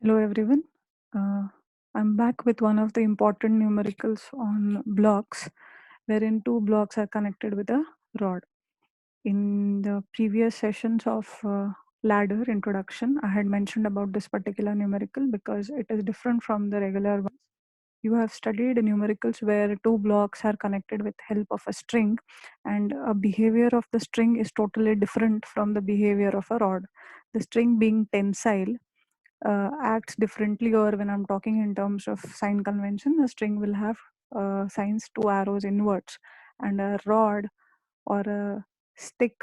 Hello everyone. Uh, I'm back with one of the important numericals on blocks, wherein two blocks are connected with a rod. In the previous sessions of ladder introduction, I had mentioned about this particular numerical because it is different from the regular ones. You have studied numericals where two blocks are connected with help of a string, and a behavior of the string is totally different from the behavior of a rod. The string being tensile acts differently, or when I'm talking in terms of sign convention, a string will have signs two arrows inwards, and a rod or a stick,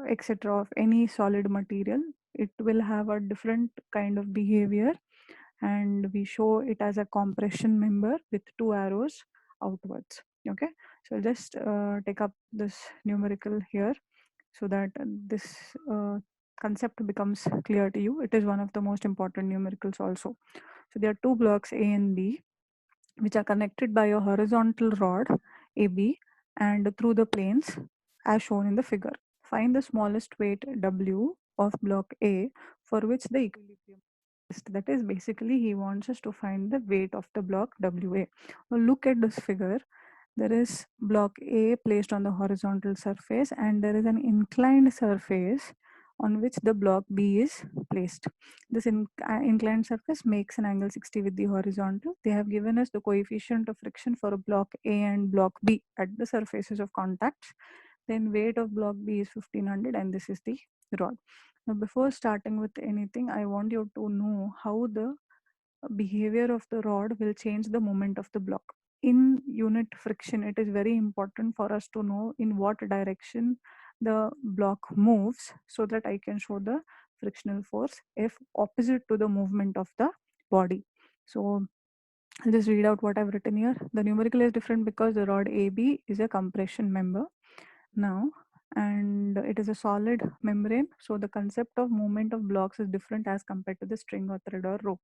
etc., of any solid material, it will have a different kind of behavior, and we show it as a compression member with two arrows outwards. Okay, so I'll just take up this numerical here so that this concept becomes clear to you. It is one of the most important numericals also. So there are two blocks A and B which are connected by a horizontal rod AB and through the planes as shown in the figure. Find the smallest weight W of block A for which the equilibrium is. That is, basically he wants us to find the weight of the block WA. Now look at this figure. There is block A placed on the horizontal surface, and there is an inclined surface on which the block B is placed. This inclined surface makes an angle 60 with the horizontal. They have given us the coefficient of friction for block A and block B at the surfaces of contacts. Then weight of block B is 1500, and this is the rod. Now before starting with anything, I want you to know how the behavior of the rod will change the moment of the block. In unit friction, it is very important for us to know in what direction the block moves so that I can show the frictional force F opposite to the movement of the body. So I'll just read out what I've written here. The numerical is different because the rod AB is a compression member now, and it is a solid membrane. So the concept of movement of blocks is different as compared to the string or thread or rope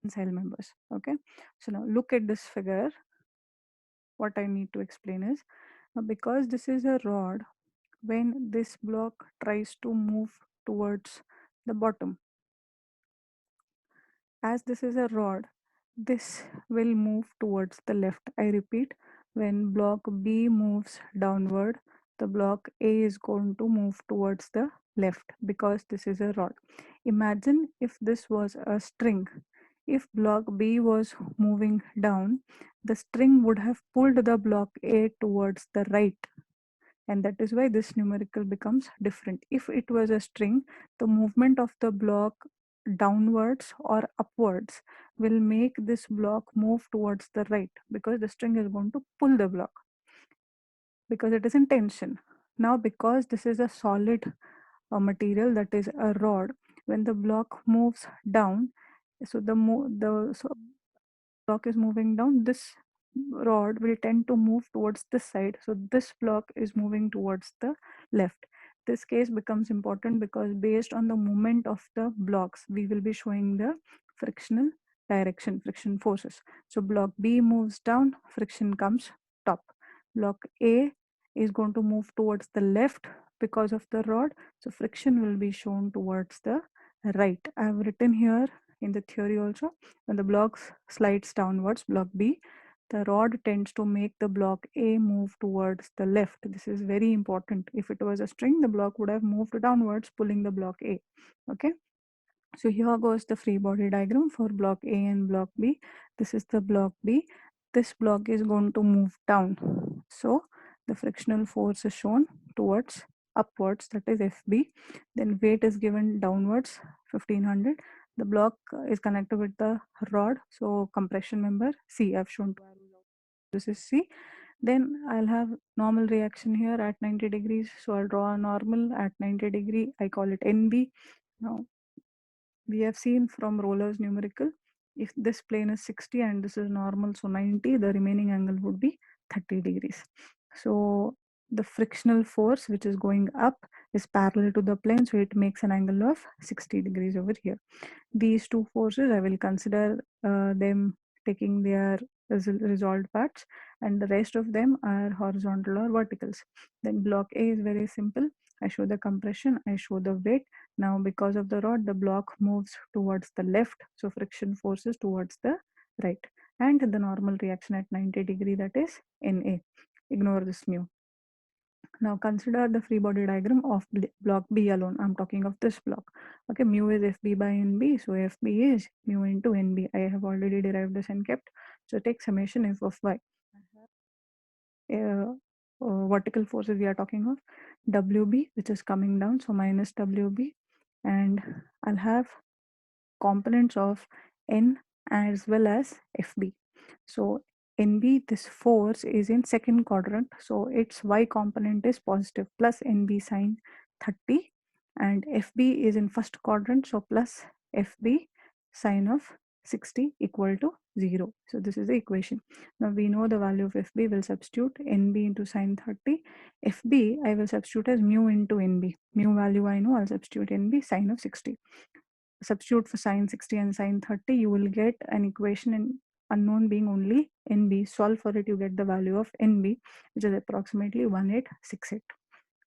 tensile members. Okay, so now look at this figure. What I need to explain is because this is a rod, when this block tries to move towards the bottom, as this is a rod, this will move towards the left. I repeat, when block B moves downward, the block A is going to move towards the left because this is a rod. Imagine if this was a string. If block B was moving down, the string would have pulled the block A towards the right, and that is why this numerical becomes different. If it was a string, the movement of the block downwards or upwards will make this block move towards the right because the string is going to pull the block because it is in tension. Now because this is a solid material, that is a rod, when the block moves down, so the block is moving down, this rod will tend to move towards this side. So this block is moving towards the left. This case becomes important because based on the movement of the blocks, we will be showing the frictional direction, friction forces. So block B moves down, friction comes top. Block A is going to move towards the left because of the rod. So friction will be shown towards the right. I have written here in the theory also, when the block slides downwards, block B, the rod tends to make the block A move towards the left. This is very important. If it was a string, the block would have moved downwards, pulling the block A. Okay. So here goes the free body diagram for block A and block B. This is the block B. This block is going to move down. So the frictional force is shown towards upwards, that is FB. Then weight is given downwards, 1500. The block is connected with the rod. So compression member C, I've shown two arrows. This is C. Then I'll have normal reaction here at 90 degrees. So I'll draw a normal at 90 degree. I call it NB. Now we have seen from Roller's numerical, if this plane is 60 and this is normal, so 90, the remaining angle would be 30 degrees. So the frictional force which is going up is parallel to the plane, so it makes an angle of 60 degrees over here. These two forces, I will consider them taking their resolved parts, and the rest of them are horizontal or verticals. Then block A is very simple. I show the compression, I show the weight. Now because of the rod, the block moves towards the left, so friction forces towards the right, and the normal reaction at 90 degree, that is Na. Ignore this mu. Now consider the free body diagram of block B alone. I'm talking of this block. Okay, mu is Fb by Nb, so Fb is mu into Nb. I have already derived this and kept. So take summation f of y. Vertical forces we are talking of, Wb, which is coming down, so minus Wb, and I'll have components of N as well as Fb. So NB, this force is in second quadrant, so its y component is positive plus NB sine 30, and FB is in first quadrant, so plus FB sine of 60 equal to 0. So this is the equation. Now we know the value of FB, will substitute NB into sine 30. FB I will substitute as mu into NB. Mu value I know, I'll substitute NB sine of 60. Substitute for sine 60 and sine 30, you will get an equation in unknown being only NB. Solve for it, you get the value of NB, which is approximately 1868.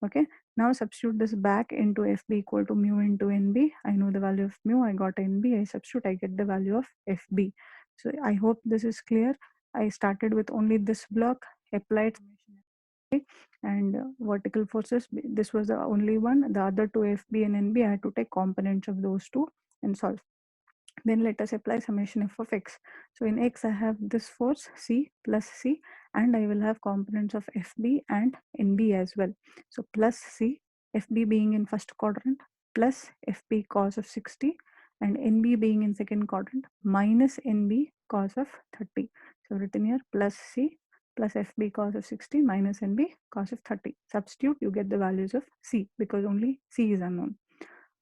Okay, now substitute this back into FB equal to mu into NB. I know the value of mu, I got NB, I substitute, I get the value of FB. So I hope this is clear. I started with only this block, applied and vertical forces. This was the only one. The other two, FB and NB, I had to take components of those two and solve. Then let us apply summation f of x. So in x I have this force C plus C, and I will have components of FB and NB as well. So plus C, FB being in first quadrant, plus FB cos of 60, and NB being in second quadrant, minus NB cos of 30. So written here plus C plus FB cos of 60 minus NB cos of 30. Substitute, you get the values of C because only C is unknown.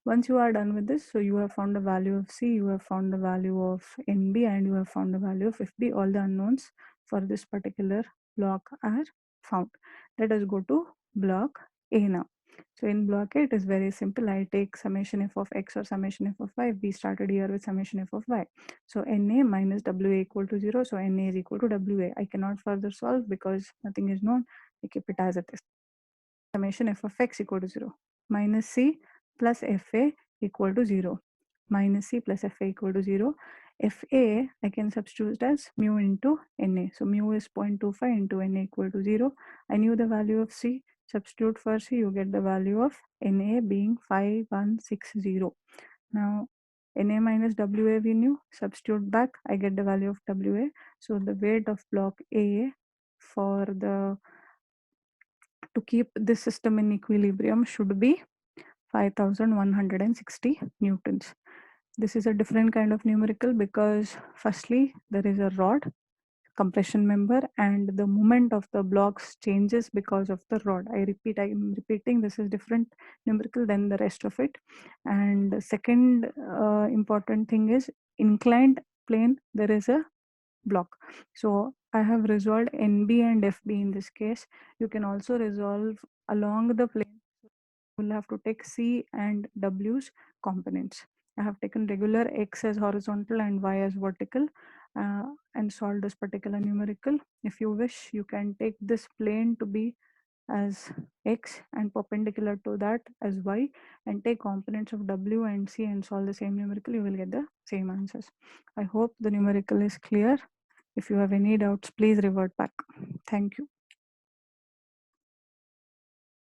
Once you are done with this, so you have found the value of C, you have found the value of NB, and you have found the value of FB. All the unknowns for this particular block are found. Let us go to block A now. So in block A, it is very simple. I take summation f of x or summation f of y. We started here with summation f of y. So Na minus Wa equal to 0. So Na is equal to Wa. I cannot further solve because nothing is known. I keep it as it is. Summation f of x equal to 0. Minus C plus Fa equal to 0. Minus C plus Fa equal to 0. Fa I can substitute as mu into Na. So mu is 0.25 into Na equal to 0. I knew the value of C. Substitute for C, you get the value of Na being 5160. Now Na minus Wa we knew. Substitute back, I get the value of Wa. So the weight of block A for the to keep this system in equilibrium should be 5160 newtons. This is a different kind of numerical because firstly there is a rod compression member and the movement of the blocks changes because of the rod. I am repeating, this is different numerical than the rest of it. And the second important thing is inclined plane, there is a block. So I have resolved NB and FB in this case. You can also resolve along the plane. You will have to take C and W's components. I have taken regular X as horizontal and Y as vertical and solved this particular numerical. If you wish, you can take this plane to be as X and perpendicular to that as Y and take components of W and C and solve the same numerical. You will get the same answers. I hope the numerical is clear. If you have any doubts, please revert back. Thank you.